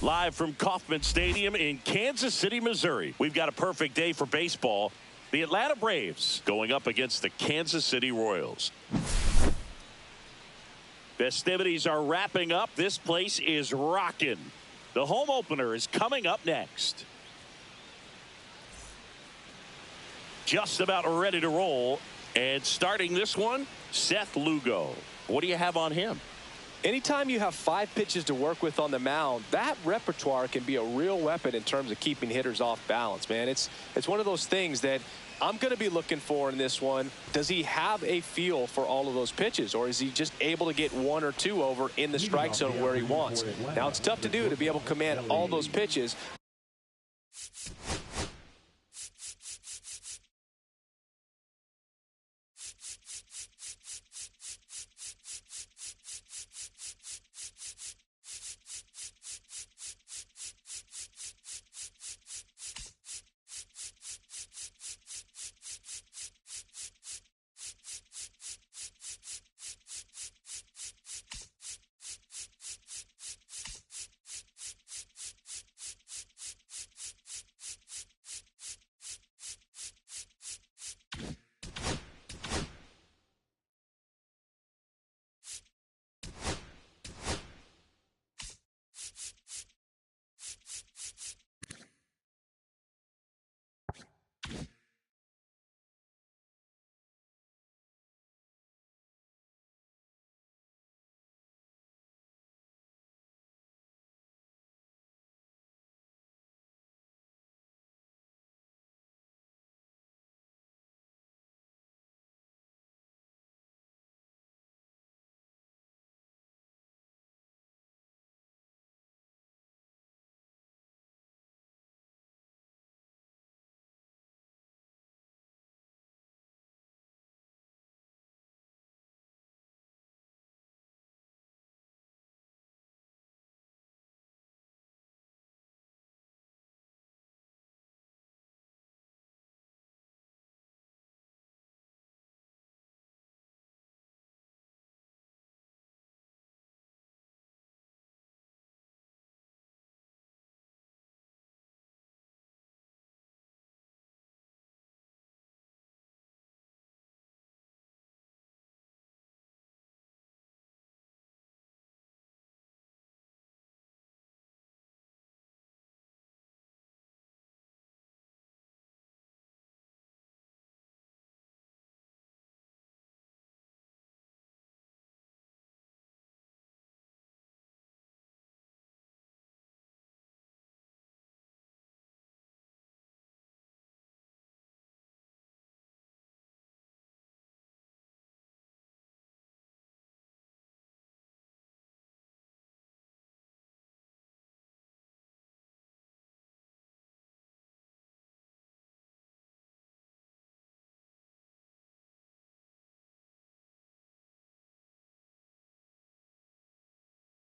Live from Kauffman Stadium in Kansas City, Missouri. We've got a perfect day for baseball. The Atlanta Braves going up against the Kansas City Royals. Festivities are wrapping up. This place is rocking. The home opener is coming up next. Just about ready to roll. And starting this one, Seth Lugo. What do you have on him? Anytime you have 5 pitches to work with on the mound, that repertoire can be a real weapon in terms of keeping hitters off balance, man. It's one of those things that I'm going to be looking for in this one. Does he have a feel for all of those pitches, or is he just able to get 1 or 2 over in the strike zone where he wants? Now, it's tough to do to be able to command all those pitches.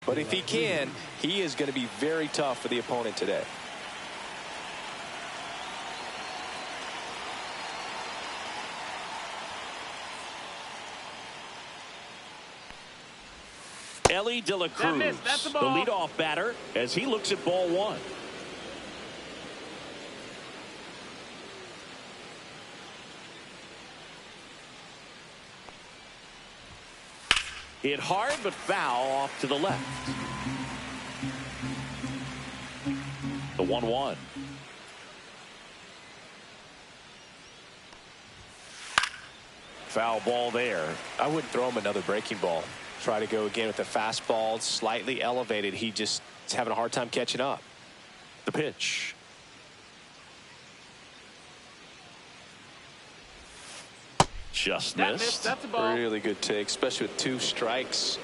But if he can, he is going to be very tough for the opponent today. Ellie De La Cruz, the leadoff batter, as he looks at ball 1. Hit hard, but foul off to the left. The 1-1. Foul ball there. I wouldn't throw him another breaking ball. Try to go again with the fastball, slightly elevated. He just is having a hard time catching up. The pitch. Just missed. That's a ball. Really good take, especially with 2 strikes.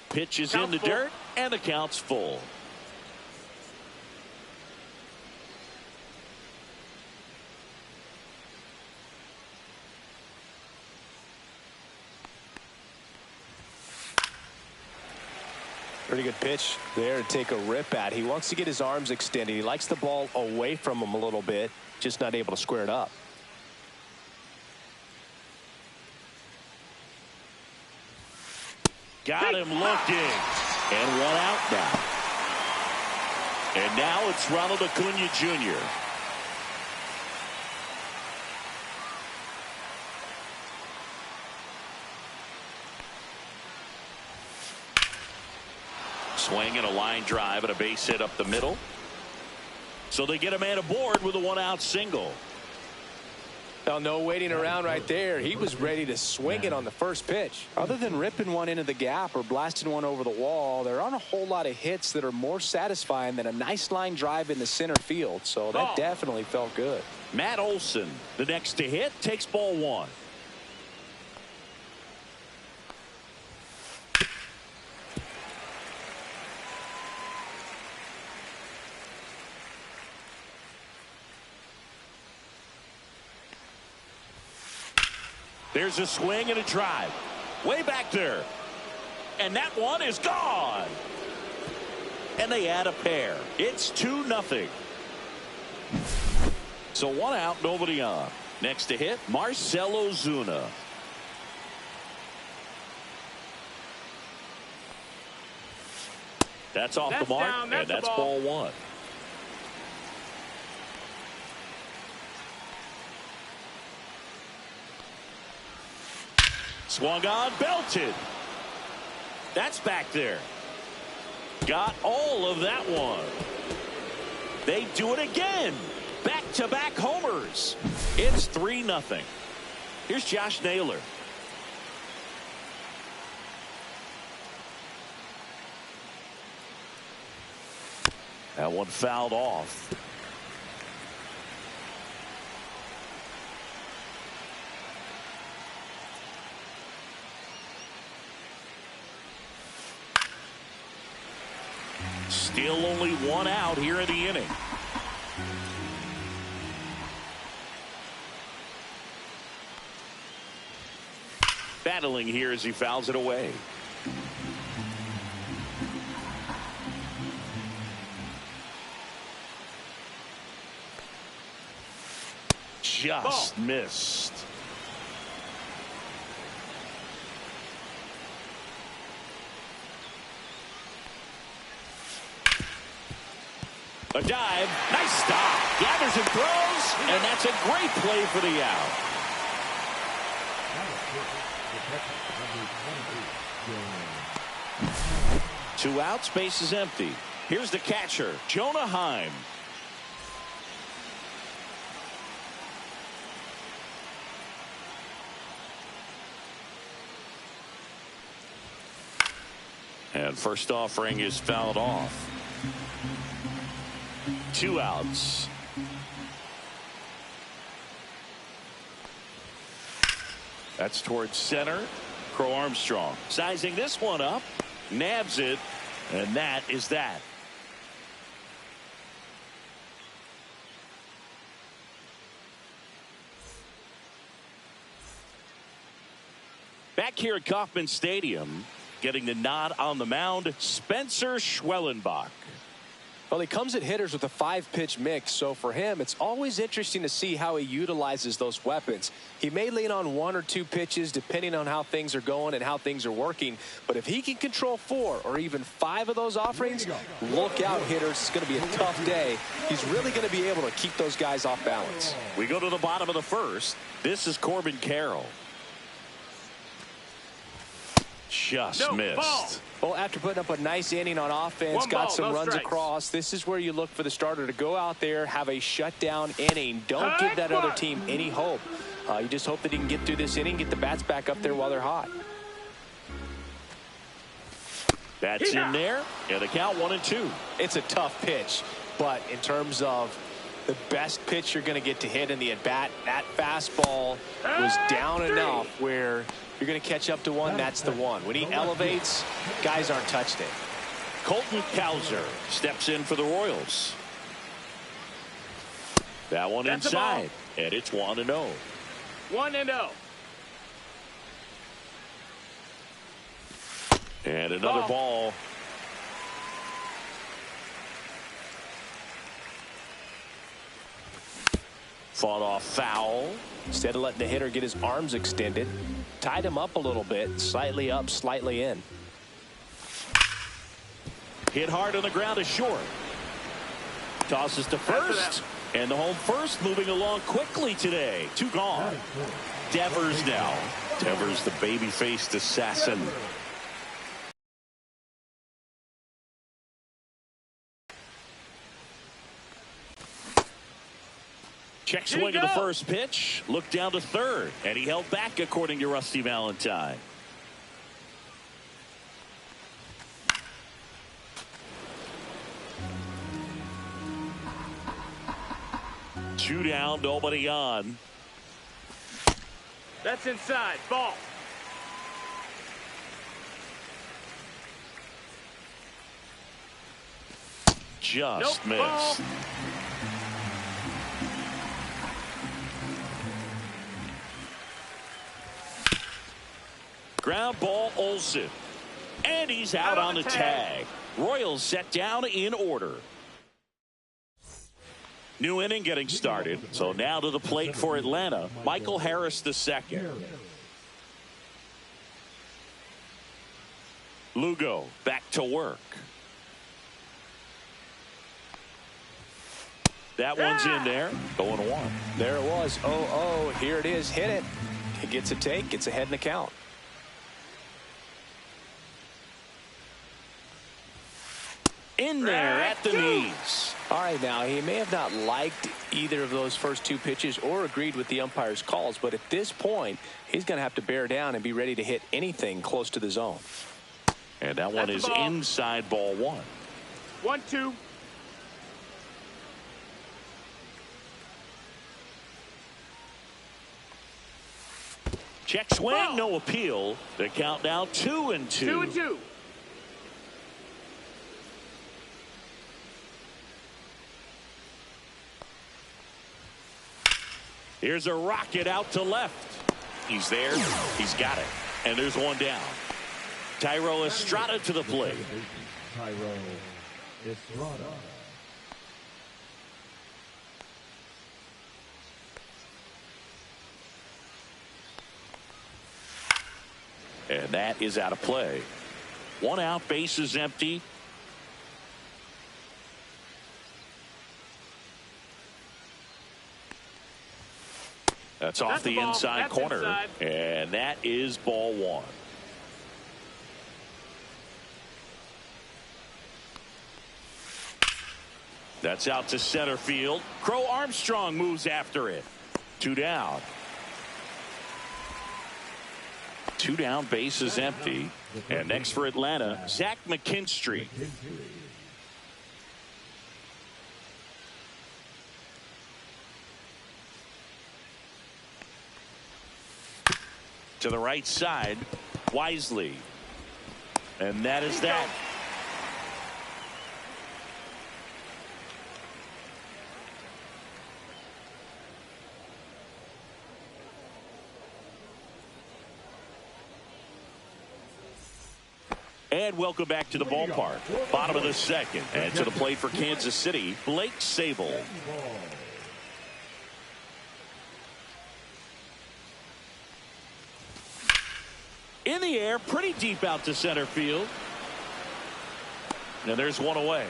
Pitch is in the dirt, and the count's full. Pretty good pitch there to take a rip at. He wants to get his arms extended. He likes the ball away from him a little bit, just not able to square it up. Got him looking. And 1 out now. And now it's Ronald Acuna Jr. Swing and a line drive and a base hit up the middle. So they get a man aboard with a 1-out single. Now, no waiting around right there. He was ready to swing it on the first pitch. Other than ripping one into the gap or blasting one over the wall, there aren't a whole lot of hits that are more satisfying than a nice line drive in the center field. So that definitely felt good. Matt Olson, the next to hit, takes ball 1. There's a swing and a drive. Way back there. And that one is gone. And they add a pair. It's 2-0. So 1 out, nobody on. Next to hit, Marcell Ozuna. That's off the mark, and that's ball 1. Swung on, belted. That's back there. Got all of that one. They do it again. Back-to-back homers. It's 3-0. Here's Josh Naylor. That one fouled off. Still only 1 out here in the inning. Battling here as he fouls it away. Just missed. A dive, nice stop, gathers and throws, and that's a great play for the out. Two outs, base is empty. Here's the catcher, Jonah Heim. And first offering is fouled off. 2 outs. That's towards center. Crow Armstrong sizing this one up, nabs it, and that is that. Back here at Kauffman Stadium, getting the nod on the mound, Spencer Schwellenbach. Well, he comes at hitters with a 5-pitch mix, so for him, it's always interesting to see how he utilizes those weapons. He may lean on 1 or 2 pitches depending on how things are going and how things are working, but if he can control 4 or even 5 of those offerings, look out, hitters. It's going to be a tough day. He's really going to be able to keep those guys off balance. We go to the bottom of the first. This is Corbin Carroll. Just missed. Ball. Well, after putting up a nice inning on offense, got some runs across, this is where you look for the starter to go out there, have a shutdown inning. Don't give that other team any hope. You just hope that he can get through this inning, get the bats back up there while they're hot. That's in there, and the count 1-2. It's a tough pitch, but in terms of the best pitch you're going to get to hit in the at-bat, that fastball was down enough where you're going to catch up to one. That's the one. When he elevates, guys aren't touching it. Colton Cowser steps in for the Royals. That one That's inside, and it's 1-0. 1-0. And another ball. Fought off foul. Instead of letting the hitter get his arms extended, tied him up a little bit, slightly up, slightly in. Hit hard on the ground is short. Tosses to first. And the home first moving along quickly today. 2 gone. Devers now. Devers the baby-faced assassin. Check swing of the first pitch. Look down to third. And he held back according to Rusty Valentine. Two down, nobody on. That's inside. Ball. Just missed. Ball. Ground ball, Olsen. And he's out on the tag. Royals set down in order. New inning getting started. So now to the plate for Atlanta, Michael Harris II. Lugo back to work. That one's in there. 0-1. There it was. 0-0. Here it is. Hit it. He gets a take. Gets ahead in the count. In there at the knees. All right, now, he may have not liked either of those first 2 pitches or agreed with the umpire's calls, but at this point, he's going to have to bear down and be ready to hit anything close to the zone. And that one is inside ball 1. 1-2. Check swing, no appeal. The count now 2-2. 2-2. Here's a rocket out to left. He's there. He's got it. And there's one down. Thairo Estrada to the plate. Thairo Estrada. And that is out of play. 1 out, base is empty. That's off the inside corner. And that is ball 1. That's out to center field. Crow Armstrong moves after it. 2 down. 2 down, base is empty. And next for Atlanta, Zach McKinstry. To the right side, Wisely. And that is that. And welcome back to the ballpark. Bottom of the second. And to the plate for Kansas City, Blake Sable. In the air, pretty deep out to center field. And there's one away.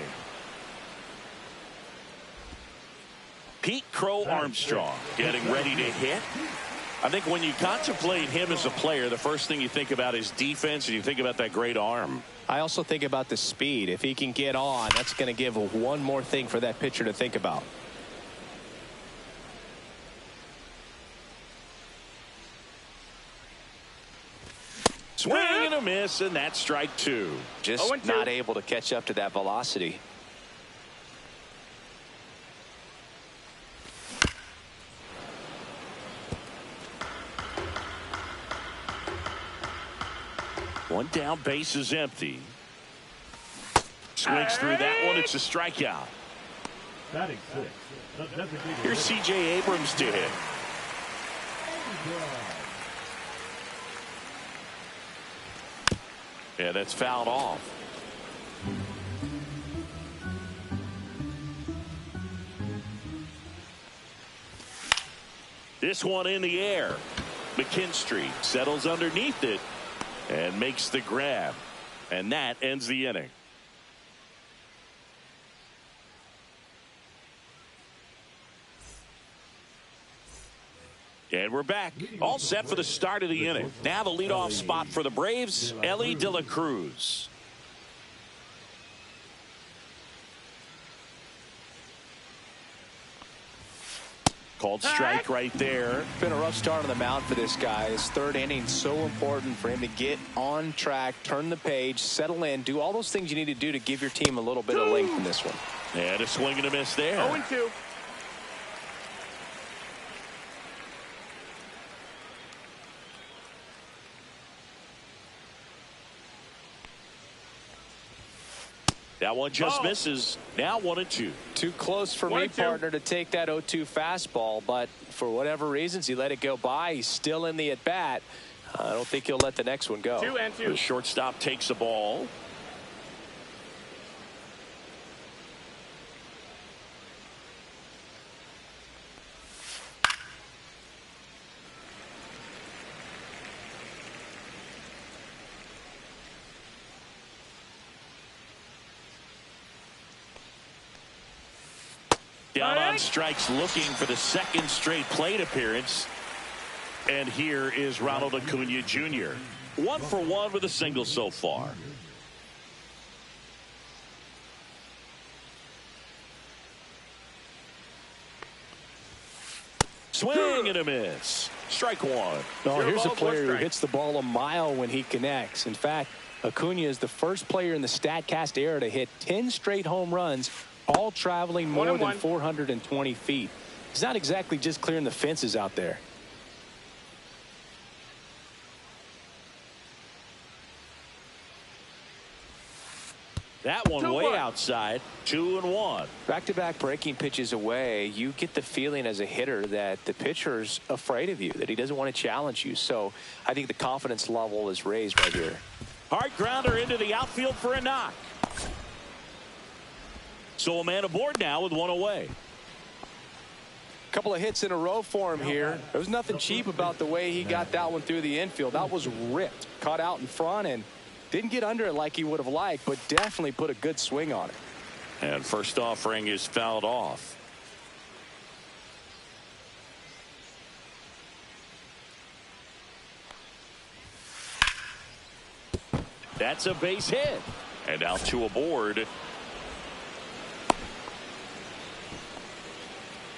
Pete Crow Armstrong getting ready to hit. I think when you contemplate him as a player, the first thing you think about is defense, and you think about that great arm. I also think about the speed. If he can get on, that's going to give one more thing for that pitcher to think about. Swing and a miss, and that's strike two. Just not able to catch up to that velocity. One down, base is empty. Swings through that one. It's a strikeout. Batting six. Here's C.J. Abrams to hit. Yeah, that's fouled off. This one in the air. McKinstry settles underneath it and makes the grab. And that ends the inning. And we're back. All set for the start of the inning. Now the leadoff spot for the Braves, Elly De La Cruz. Called strike right there. Been a rough start on the mound for this guy. His third inning, so important for him to get on track, turn the page, settle in, do all those things you need to do to give your team a little bit of length in this one. And a swing and a miss there. 0-2. That one just misses. Now 1-2. Too close for me, partner, to take that 0-2 fastball, but for whatever reasons, he let it go by. He's still in the at-bat. I don't think he'll let the next one go. 2-2. The shortstop takes the ball. Down on strikes, looking for the second straight plate appearance. And here is Ronald Acuna Jr. 1 for 1 with a single so far. Swing and a miss. Strike one. No, here's a player who hits the ball a mile when he connects. In fact, Acuna is the first player in the StatCast era to hit 10 straight home runs, all traveling more than 420 feet. He's not exactly just clearing the fences out there. That one way outside. 2-1. Back-to-back breaking pitches away, you get the feeling as a hitter that the pitcher's afraid of you, that he doesn't want to challenge you. So I think the confidence level is raised right here. Hard grounder into the outfield for a knock. So a man aboard now with one away. Couple of hits in a row for him here. There was nothing cheap about the way he got that one through the infield. That was ripped, caught out in front, and didn't get under it like he would have liked, but definitely put a good swing on it. And first offering is fouled off. That's a base hit. And now two aboard.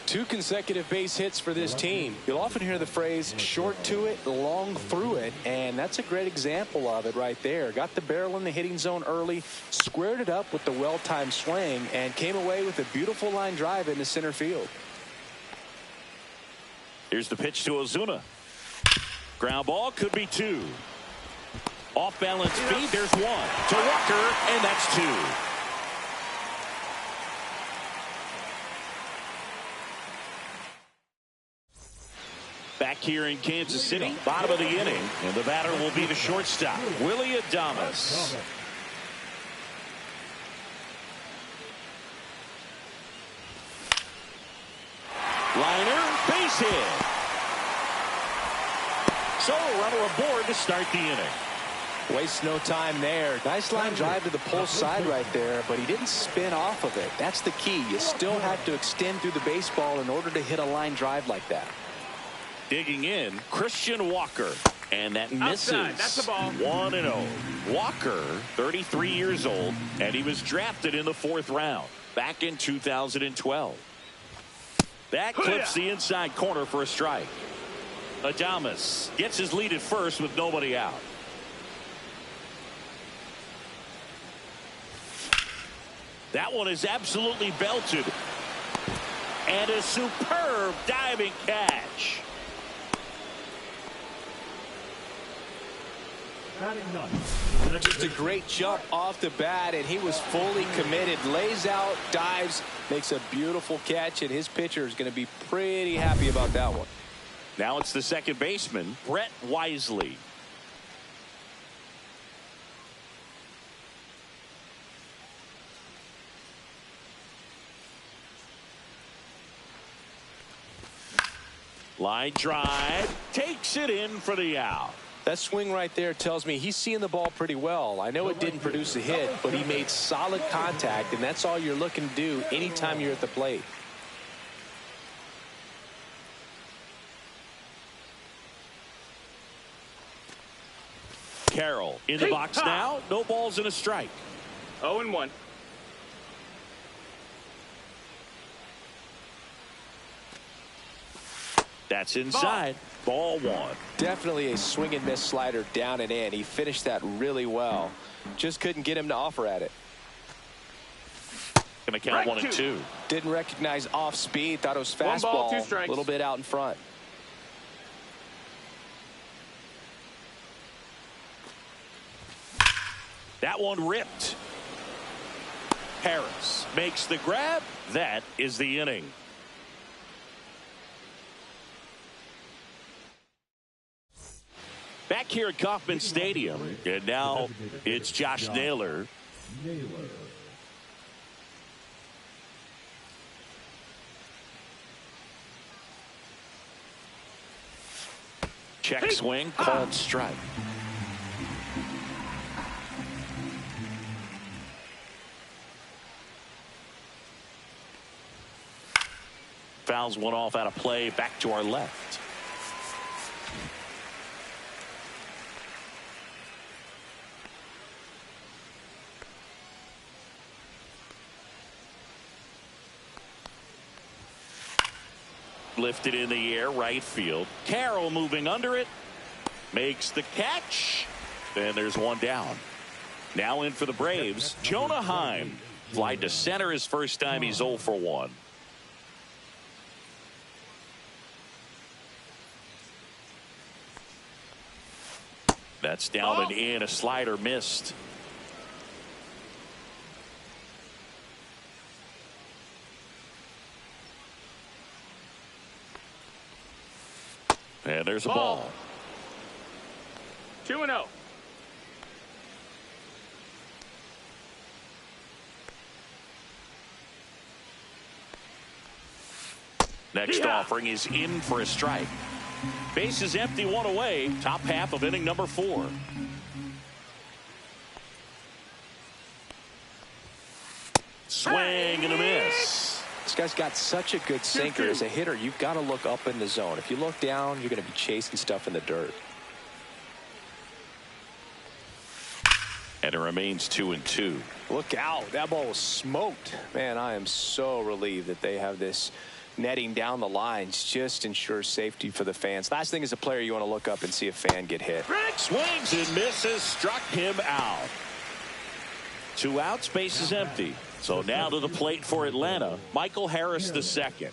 2 consecutive base hits for this team. You'll often hear the phrase short to it, long through it, and that's a great example of it right there. Got the barrel in the hitting zone early, squared it up with the well-timed swing, and came away with a beautiful line drive into center field. Here's the pitch to Ozuna. Ground ball, could be 2. Off balance speed, there's 1. To Walker, and that's 2. Back here in Kansas City, bottom of the inning, and the batter will be the shortstop, Willy Adames. Liner, base hit. So a runner aboard to start the inning. Waste no time there. Nice line drive to the pull side right there, but he didn't spin off of it. That's the key. You still have to extend through the baseball in order to hit a line drive like that. Digging in, Christian Walker. And that misses. Outside. That's a ball. 1-0. Walker, 33 years old, and he was drafted in the 4th round back in 2012. That clips the inside corner for a strike. Adames gets his lead at first with nobody out. That one is absolutely belted. And a superb diving catch. Just a great jump off the bat, and he was fully committed. Lays out, dives, makes a beautiful catch, and his pitcher is going to be pretty happy about that one. Now it's the second baseman, Brett Wisely. Line drive, takes it in for the out. That swing right there tells me he's seeing the ball pretty well. I know it didn't produce a hit, but he made solid contact, and that's all you're looking to do anytime you're at the plate. Carroll in the box now. No balls and a strike. 0-1. That's inside. Ball 1. Definitely a swing and miss slider down and in. He finished that really well. Just couldn't get him to offer at it. Gonna count 1 and 2. Didn't recognize off speed. Thought it was 1 ball, 2 fastball. strikes. A little bit out in front. That one ripped. Harris makes the grab. That is the inning. Back here at Kauffman Stadium, and now it's Josh Naylor. Check swing, called strike. Fouls one off out of play, back to our left. Lifted in the air, right field. Carroll moving under it. Makes the catch. And there's one down. Now in for the Braves, Jonah Heim. Flied to center his first time. He's 0 for 1. That's down and in. A slider missed. And there's a ball. 2-0. Next offering is in for a strike. Base is empty, 1 away. Top half of inning number 4. Swing and a miss. This guy's got such a good sinker. As a hitter, you've got to look up in the zone. If you look down, you're going to be chasing stuff in the dirt. And it remains 2-2. Look out. That ball was smoked. Man, I am so relieved that they have this netting down the lines. Just ensures safety for the fans. Last thing as a player, you want to look up and see a fan get hit. Swings and misses, struck him out. 2 outs, base is empty. So now to the plate for Atlanta, Michael Harris II.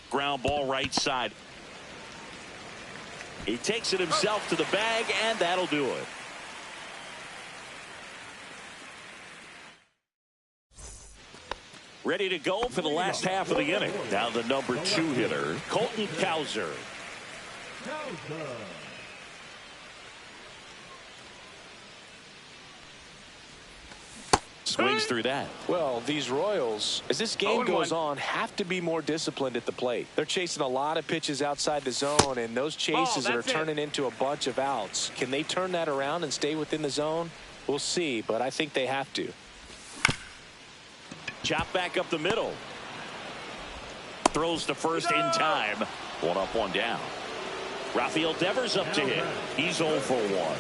Ground ball right side. He takes it himself to the bag, and that'll do it. Ready to go for the last half of the inning. Now the number 2 hitter, Colton Cowser. Swings through that. Well, these Royals, as this game 0-1. goes on, have to be more disciplined at the plate. They're chasing a lot of pitches outside the zone, and those chases are turning into a bunch of outs. Can they turn that around and stay within the zone? We'll see, but I think they have to. Chop back up the middle. Throws to first in time. One up, one down. Rafael Devers up to hit. He's 0 for 1.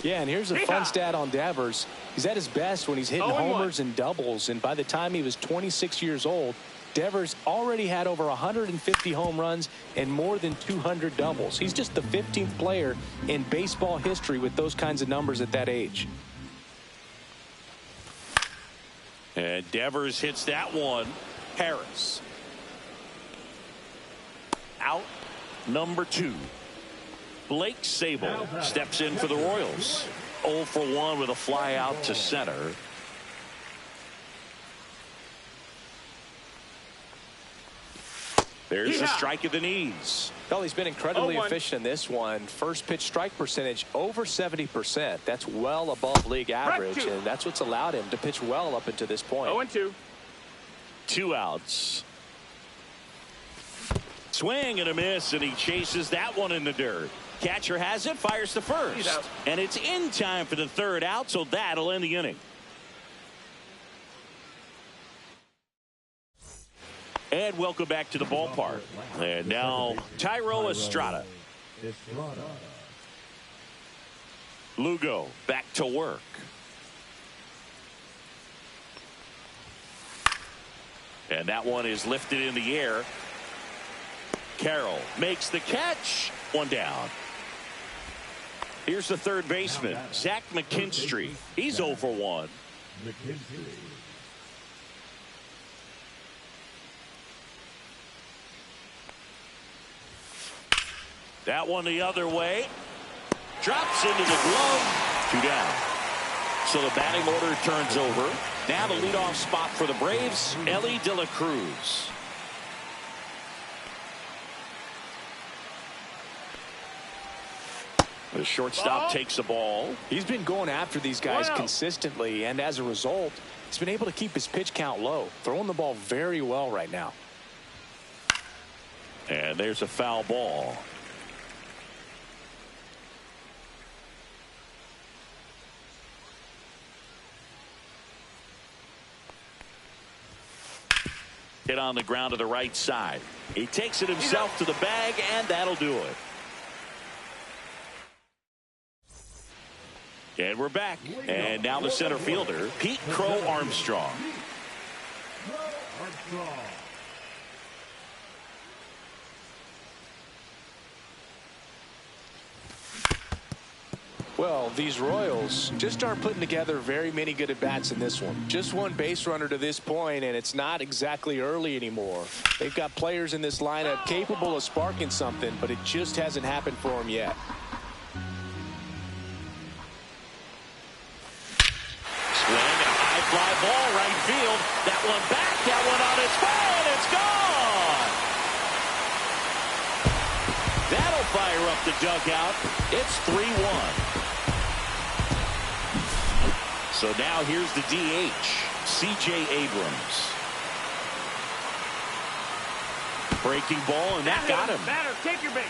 Yeah, and here's a fun stat on Devers. He's at his best when he's hitting 0-1. homers and doubles, and by the time he was 26 years old, Devers already had over 150 home runs and more than 200 doubles. He's just the 15th player in baseball history with those kinds of numbers at that age. And Devers hits that one. Harris. Out number 2. Blake Sable steps in for the Royals. 0 for 1 with a fly out to center. There's a strike at the knees. Well, he's been incredibly 0-1. efficient in this one. First pitch strike percentage over 70%. That's well above league average, and that's what's allowed him to pitch well up until this point. 0-2. 2 outs. Swing and a miss, and he chases that one in the dirt. Catcher has it, fires to first. And it's in time for the 3rd out, so that'll end the inning. And welcome back to the ballpark. And now Thairo Estrada. Lugo back to work. And that one is lifted in the air. Carroll makes the catch. 1 down. Here's the 3rd baseman, Zach McKinstry. He's 0 for 1. That one the other way. Drops into the glove. 2 down. So the batting order turns over. Now the leadoff spot for the Braves, Elly De La Cruz. The shortstop takes the ball. He's been going after these guys consistently, and as a result, he's been able to keep his pitch count low, throwing the ball very well right now. And there's a foul ball. Hit on the ground to the right side. He takes it himself to the bag, and that'll do it. And we're back. And now the center fielder, Pete Crow Armstrong. Well, these Royals just aren't putting together very many good at-bats in this one. Just one base runner to this point, and it's not exactly early anymore. They've got players in this lineup capable of sparking something, but it just hasn't happened for them yet. Swing and a high fly ball right field. That one back, that one on its way, and it's gone. That'll fire up the dugout. It's 3-1. So now here's the DH, C.J. Abrams. Breaking ball, and that got him. Batter, take your base.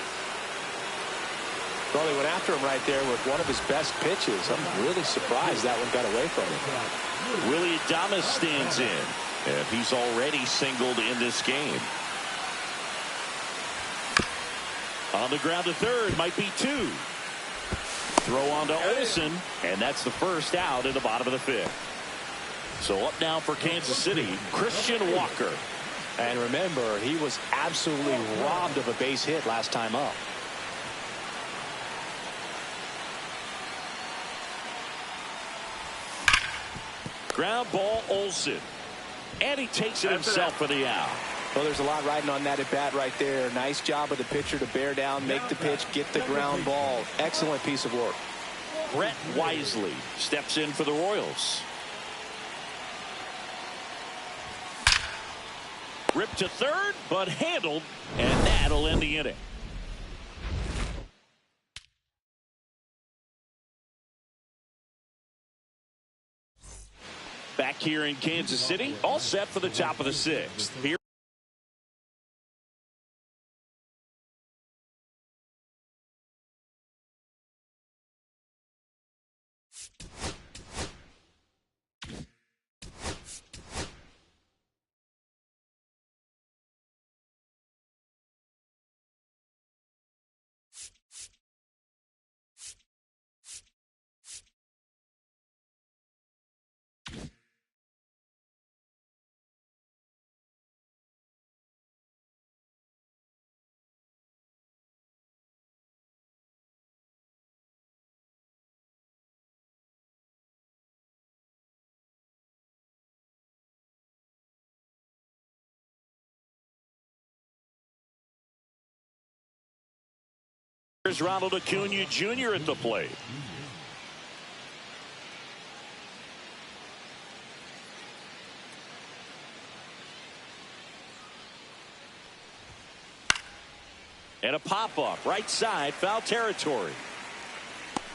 Well, he went after him right there with one of his best pitches. I'm really surprised that one got away from him. Willie Adames stands in, and he's already singled in this game. On the ground to third, might be 2. Throw on to Olsen, and that's the first out in the bottom of the 5th. So up now for Kansas City, Christian Walker. And remember, he was absolutely robbed of a base hit last time up. Ground ball, Olsen. And he takes it himself for the out. Well, there's a lot riding on that at bat right there. Nice job of the pitcher to bear down, make the pitch, get the ground ball. Excellent piece of work. Brett Wisely steps in for the Royals. Ripped to third, but handled, and that'll end the inning. Back here in Kansas City, all set for the top of the sixth. Here. Here's Ronald Acuna Jr. at the plate. And a pop-up right side, foul territory.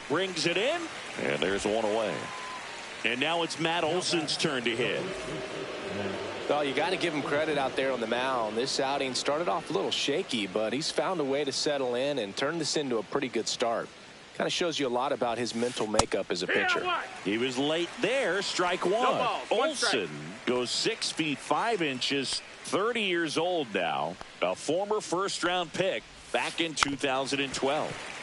Brings it in, and there's one away. And now it's Matt Olson's turn to hit. Well, you got to give him credit out there on the mound. This outing started off a little shaky, but he's found a way to settle in and turn this into a pretty good start. Kind of shows you a lot about his mental makeup as a pitcher. He was late there, strike one. No balls, one strike. Olson goes 6 feet 5 inches, 30 years old now, a former first-round pick back in 2012.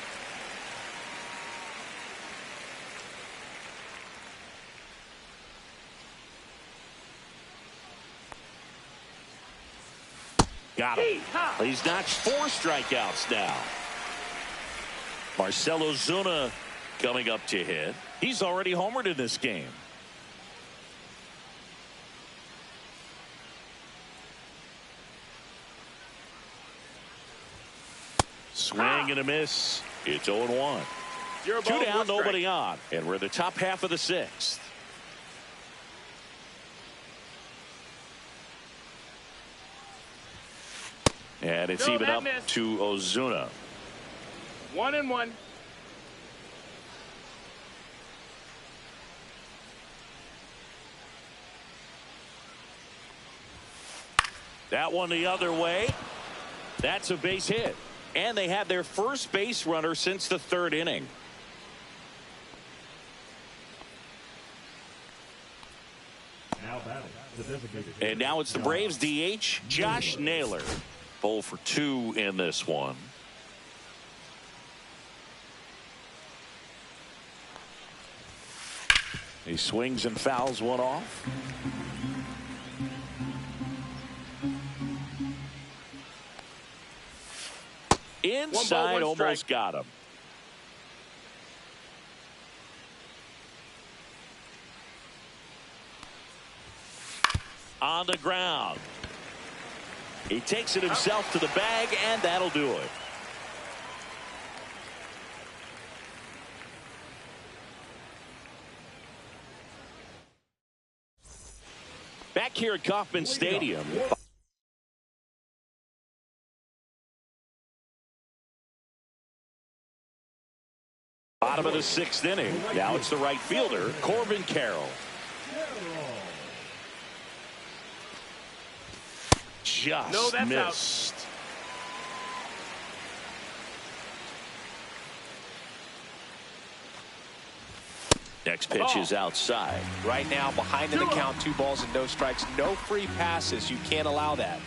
Got him. He's notched 4 strikeouts now. Marcell Ozuna coming up to hit. He's already homered in this game. Swing and a miss. It's 0-1. 2 down, nobody on. And we're in the top half of the sixth. And it's even up to Ozuna. 1-1. That one the other way. That's a base hit. And they had their first base runner since the 3rd inning. And now it's the Braves DH, Josh Naylor. 0 for 2 in this one. He swings and fouls one off. Inside, almost got him. On the ground. He takes it himself to the bag, and that'll do it. Back here at Kauffman Stadium. Bottom of the 6th inning. Now it's the right fielder, Corbin Carroll. Just missed. Out. Next pitch is outside. Right now, behind in the count, 2 balls and no strikes. No free passes. You can't allow that.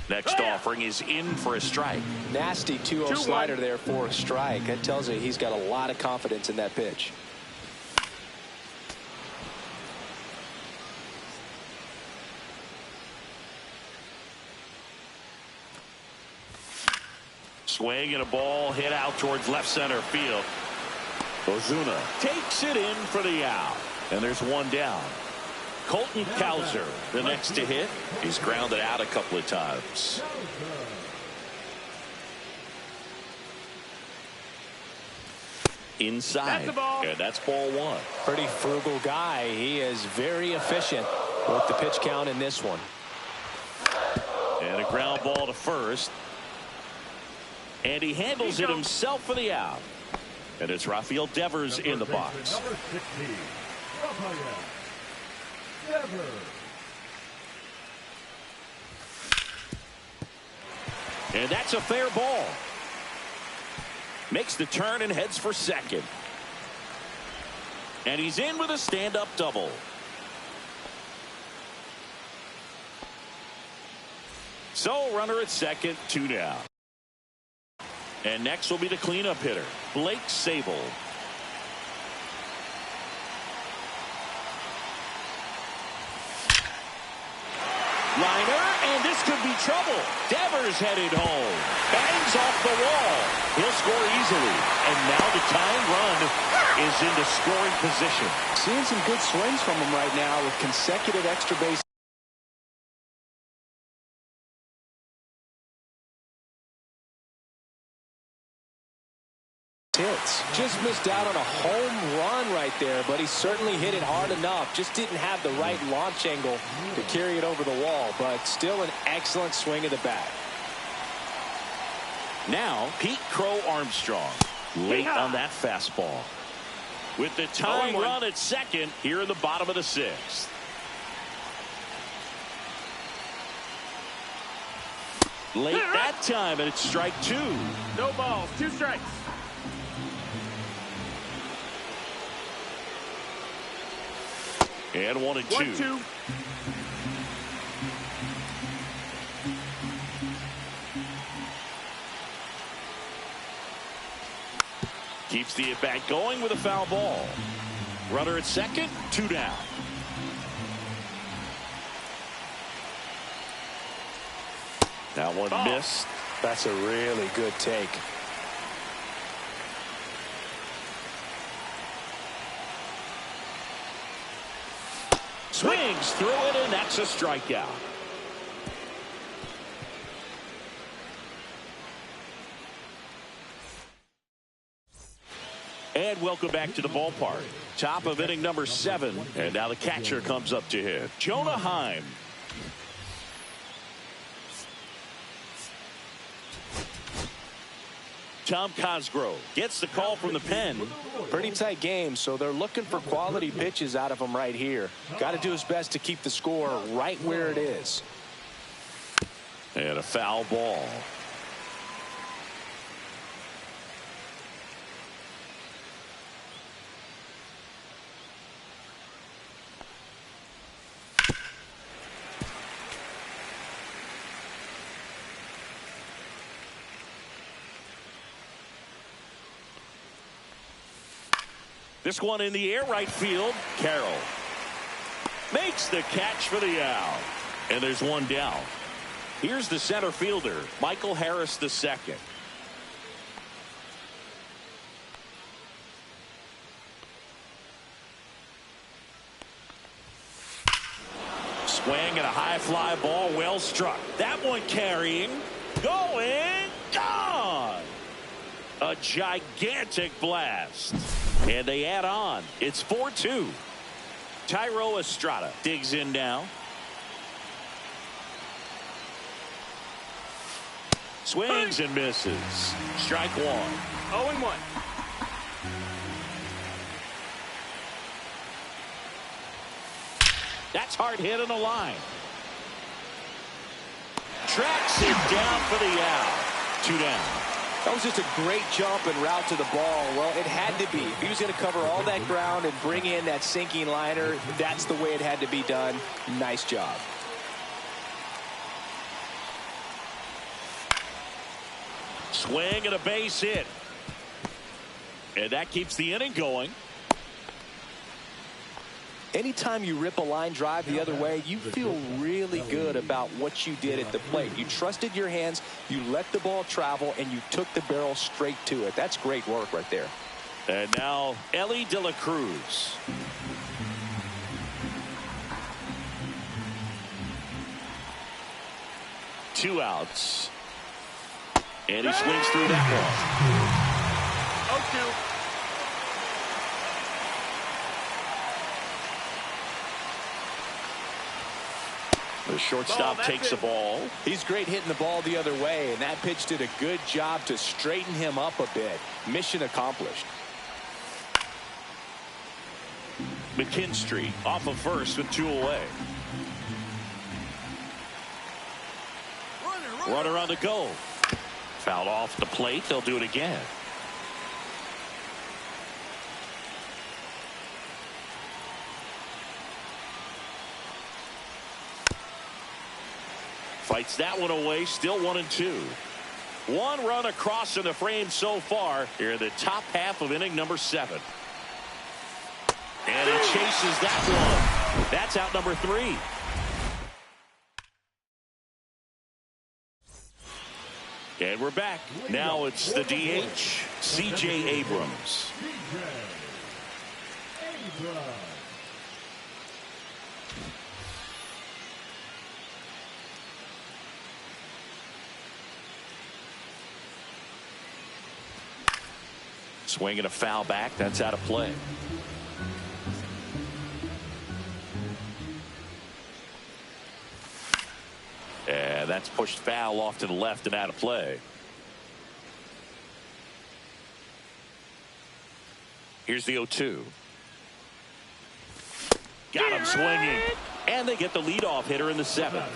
Next offering is in for a strike. Nasty 2-0 slider there for a strike. That tells you he's got a lot of confidence in that pitch. Swing and a ball hit out towards left center field. Ozuna takes it in for the out. And there's one down. Colton Cowser, the next to hit. He's grounded out a couple of times. Inside. And that's ball 1. Pretty frugal guy. He is very efficient with the pitch count in this one. And a ground ball to first. And he handles it himself for the out. And it's Rafael Devers in the box. Number 16, Rafael Devers. And that's a fair ball. Makes the turn and heads for second. And he's in with a stand-up double. So runner at second, 2 down. And next will be the cleanup hitter, Blake Sabol. Liner, and this could be trouble. Devers headed home. Bangs off the wall. He'll score easily. And now the tying run is into scoring position. Seeing some good swings from him right now with consecutive extra base hits. Just missed out on a home run right there, but he certainly hit it hard enough. Just didn't have the right launch angle to carry it over the wall, but still an excellent swing of the bat. Now, Pete Crow Armstrong, late on that fastball. With the tying run at second here in the bottom of the 6th. Late that time, and it's strike 2. No balls, 2 strikes. And 1 and 2. 1-2. Keeps the at-bat going with a foul ball. Runner at second, 2 down. That one missed. That's a really good take. Swings through it, and that's a strikeout. And welcome back to the ballpark. Top of inning number 7. And now the catcher comes up to hit. Jonah Heim. Tom Cosgrove gets the call from the pen. Pretty tight game, so they're looking for quality pitches out of him right here. Got to do his best to keep the score right where it is. And a foul ball. This one in the air, right field. Carroll makes the catch for the out. And there's one down. Here's the center fielder, Michael Harris II. Swing and a high fly ball, well struck. That one carrying, going, gone. A gigantic blast. And they add on. It's 4-2. Tyro Estrada digs in now. Swings and misses. Strike 1. 0-1. That's hard hit on the line. Tracks it down for the out. 2 down. That was just a great jump and route to the ball. Well, it had to be. If he was going to cover all that ground and bring in that sinking liner, that's the way it had to be done. Nice job. Swing and a base hit. And that keeps the inning going. Anytime you rip a line drive the other way, you feel really good about what you did at the plate. You trusted your hands, you let the ball travel, and you took the barrel straight to it. That's great work right there. And now Ellie De La Cruz. Two outs. And he swings through that one. 0-2. The shortstop takes the ball. He's great hitting the ball the other way, and that pitch did a good job to straighten him up a bit. Mission accomplished. McKinstry off of first with 2 away. Runner on the go. Fouled off the plate. They'll do it again. Fights that one away. Still 1-2. 1 run across in the frame so far here in the top half of inning number 7. And he chases that one. That's out number 3. And we're back. Now it's the DH, C.J. Abrams. Swinging a foul back. That's out of play. And that's pushed foul off to the left and out of play. Here's the 0-2. Got him swinging. And they get the leadoff hitter in the 7th.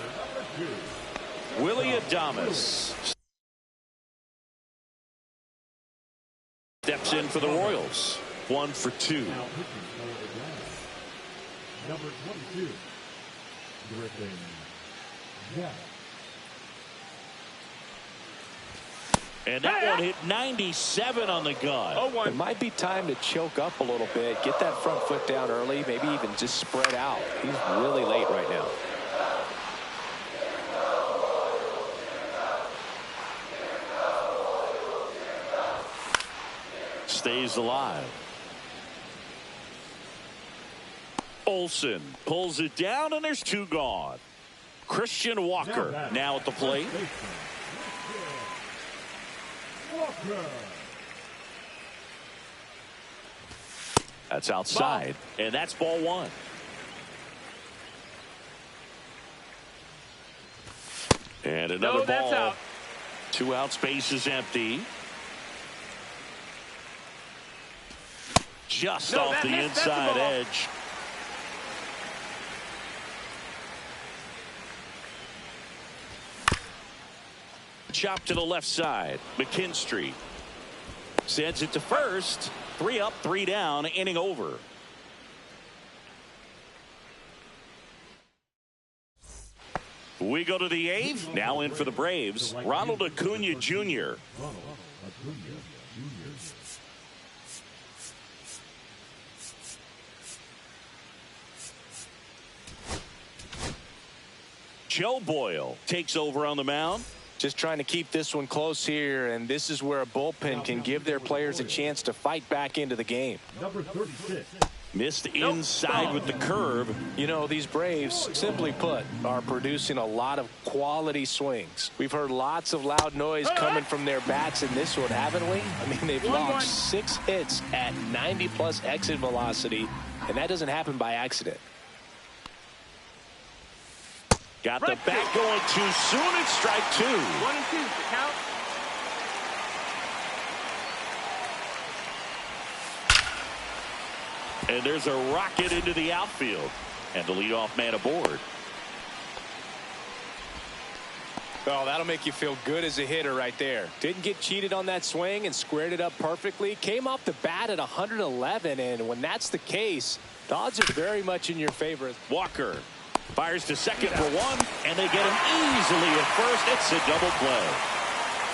Willie Adames steps in for the Royals. 1 for 2. Number 22. And that one hit 97 on the gun. It might be time to choke up a little bit, get that front foot down early, maybe even just spread out. He's really late right now. Stays alive. Olsen pulls it down, and there's 2 gone. Christian Walker now at the plate. That's outside, and that's ball 1. And another ball. Out. 2 out, space is empty. Just off the inside edge. Chop to the left side. McKinstry sends it to first. 3 up, 3 down, inning over. We go to the 8th. Now in for the Braves, Ronald Acuna Jr. Joe Boyle takes over on the mound. Just trying to keep this one close here, and this is where a bullpen can give their players a chance to fight back into the game. Number 36. Missed inside with the curve. You know, these Braves, simply put, are producing a lot of quality swings. We've heard lots of loud noise coming from their bats in this one, haven't we? I mean, they've logged 6 hits at 90-plus exit velocity, and that doesn't happen by accident. Got the bat going too soon. It's strike 2. 1-2. Count. And there's a rocket into the outfield. And the leadoff man aboard. Oh, that'll make you feel good as a hitter right there. Didn't get cheated on that swing and squared it up perfectly. Came off the bat at 111, and when that's the case, the odds are very much in your favor. Walker fires to second for 1, and they get him easily at first. It's a double play.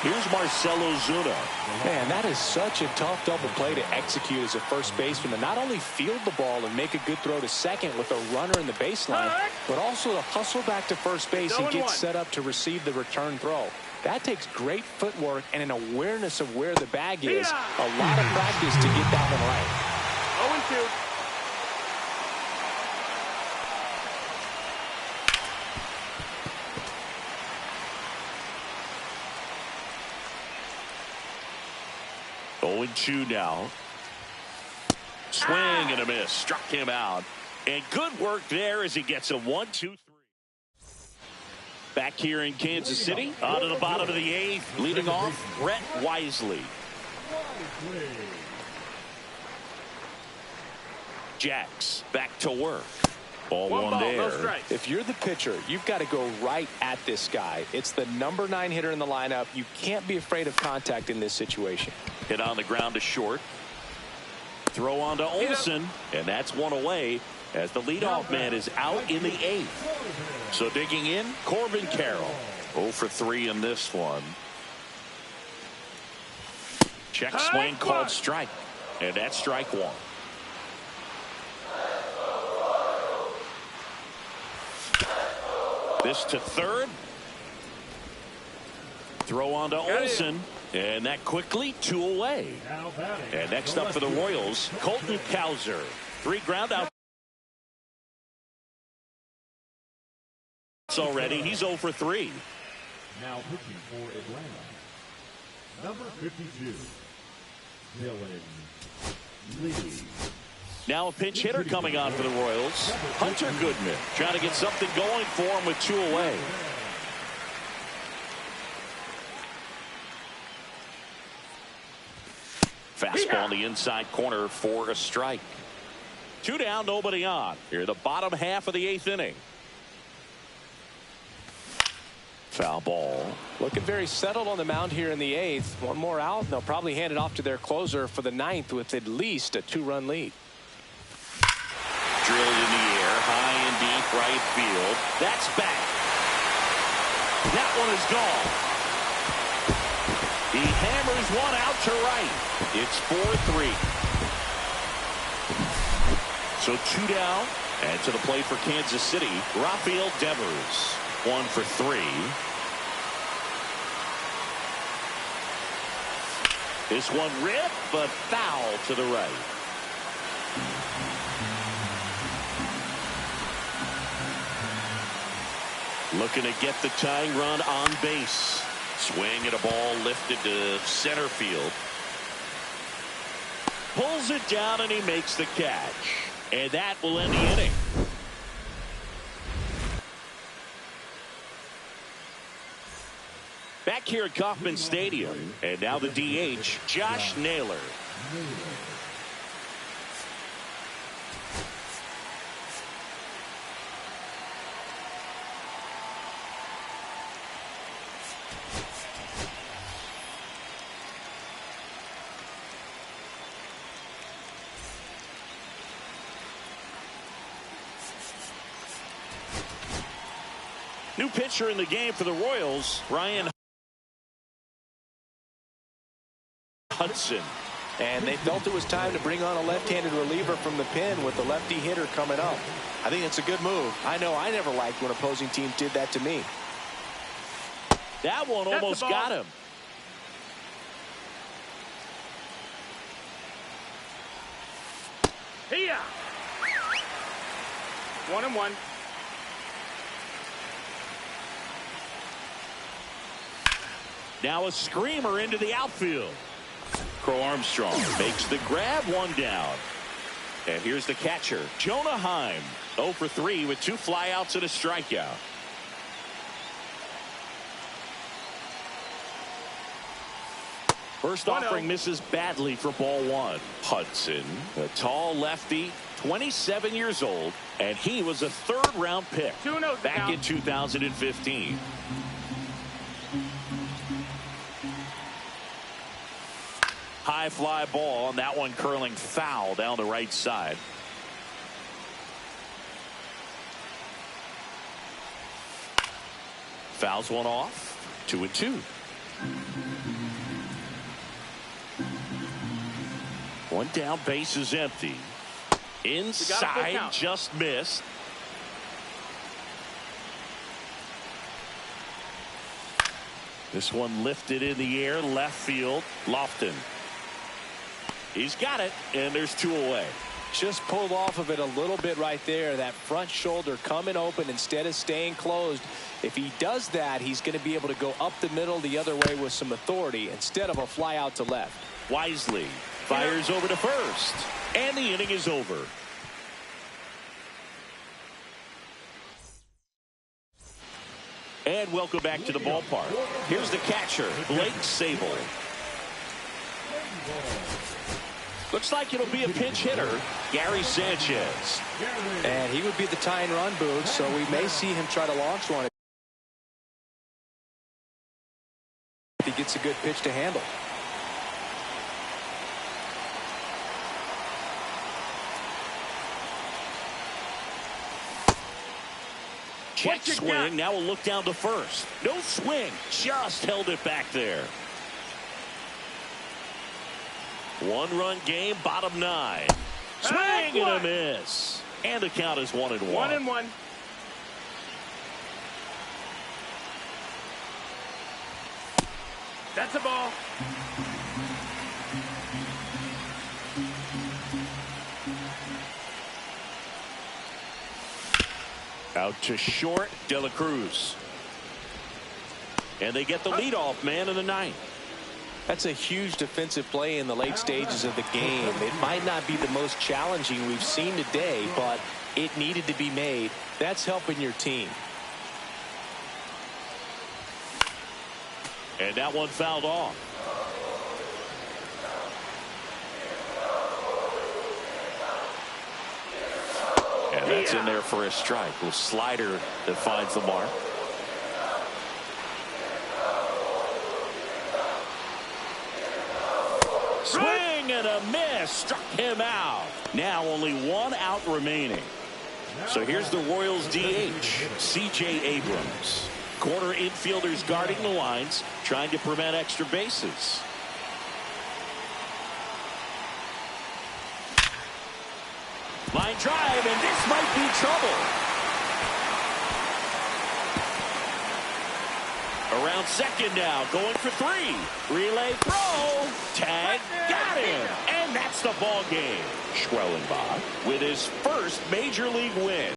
Here's Marcell Ozuna. Man, that is such a tough double play to execute as a first baseman, to not only field the ball and make a good throw to second with a runner in the baseline, but also to hustle back to first base and get set up to receive the return throw. That takes great footwork and an awareness of where the bag is. A lot of practice to get that one right. 0-2. Two now. Swing and a miss. Struck him out. And good work there as he gets a 1-2-3. Back here in Kansas City. On to the bottom of the 8th. Leading off, Brett Wisely. Jacks back to work. Ball One one ball, there. no strikes. If you're the pitcher, you've got to go right at this guy. It's the number 9 hitter in the lineup. You can't be afraid of contact in this situation. Hit on the ground to short. Throw on to Olsen, and that's one away as the leadoff man is out in the 8th. So digging in, Corbin Carroll. 0 for 3 in this one. Check swing called strike, and that's strike 1. This to third. Throw on to Olsen, and that quickly 2 away. And next up for the Royals, Colton Cowser. 3 ground outs already. He's 0 for 3. Now pitching for Atlanta, number 52, Dylan Lee. Now a pinch hitter coming on for the Royals, Hunter Goodman, trying to get something going for him with 2 away. Fastball in the inside corner for a strike. 2 down, nobody on. Here the bottom half of the 8th inning. Foul ball. Looking very settled on the mound here in the 8th. One more out, and they'll probably hand it off to their closer for the 9th with at least a 2-run lead. Drilled in the air, high and deep right field. That's back. That one is gone. He hammers one out to right. It's 4-3. So 2 down, and to the plate for Kansas City, Rafael Devers. 1 for 3. This one ripped, but foul to the right. Looking to get the tying run on base. Swing at a ball lifted to center field. Pulls it down and he makes the catch. And that will end the inning. Back here at Kauffman Stadium, and now the DH, Josh Naylor. New pitcher in the game for the Royals, Ryan Hudson. And they felt it was time to bring on a left-handed reliever from the pen with the lefty hitter coming up. I think it's a good move. I know I never liked when opposing teams did that to me. That one almost got him. Here. 1-1. Now a screamer into the outfield. Crow Armstrong makes the grab, 1 down. And here's the catcher, Jonah Heim. 0 for 3 with 2 flyouts and a strikeout. First offering misses badly for ball 1. Hudson, a tall lefty, 27 years old, and he was a 3rd-round pick back in 2015. High fly ball, and that one curling foul down the right side. Fouls one off. 2-2. 1 down, base is empty. Inside, just missed. This one lifted in the air, left field. Lofton. He's got it, and there's 2 away. Just pulled off of it a little bit right there. That front shoulder coming open instead of staying closed. If he does that, he's going to be able to go up the middle the other way with some authority instead of a fly out to left. Wisely fires over to first, and the inning is over. And welcome back to the ballpark. Here's the catcher, Blake Sable. Looks like it'll be a pinch hitter, Gary Sanchez. And he would be the tying run, Boog, so we may see him try to launch one if he gets a good pitch to handle. Check swing. Now we'll look down to first. No swing. Just held it back there. One-run game, bottom 9. Swing and a miss. And the count is 1-1. 1-1. That's a ball. Out to short, De La Cruz. And they get the leadoff man in the 9th. That's a huge defensive play in the late stages of the game. It might not be the most challenging we've seen today, but it needed to be made. That's helping your team. And that one fouled off. And that's in there for a strike. A slider that finds the mark. Swing and a miss. Struck him out. Now only 1 out remaining. So here's the Royals DH, C.J. Abrams. Corner infielders guarding the lines, trying to prevent extra bases. Line drive, and this might be trouble. Around second now, going for 3. Relay throw. Tag, got him. And that's the ball game. Schwellenbach with his first major league win.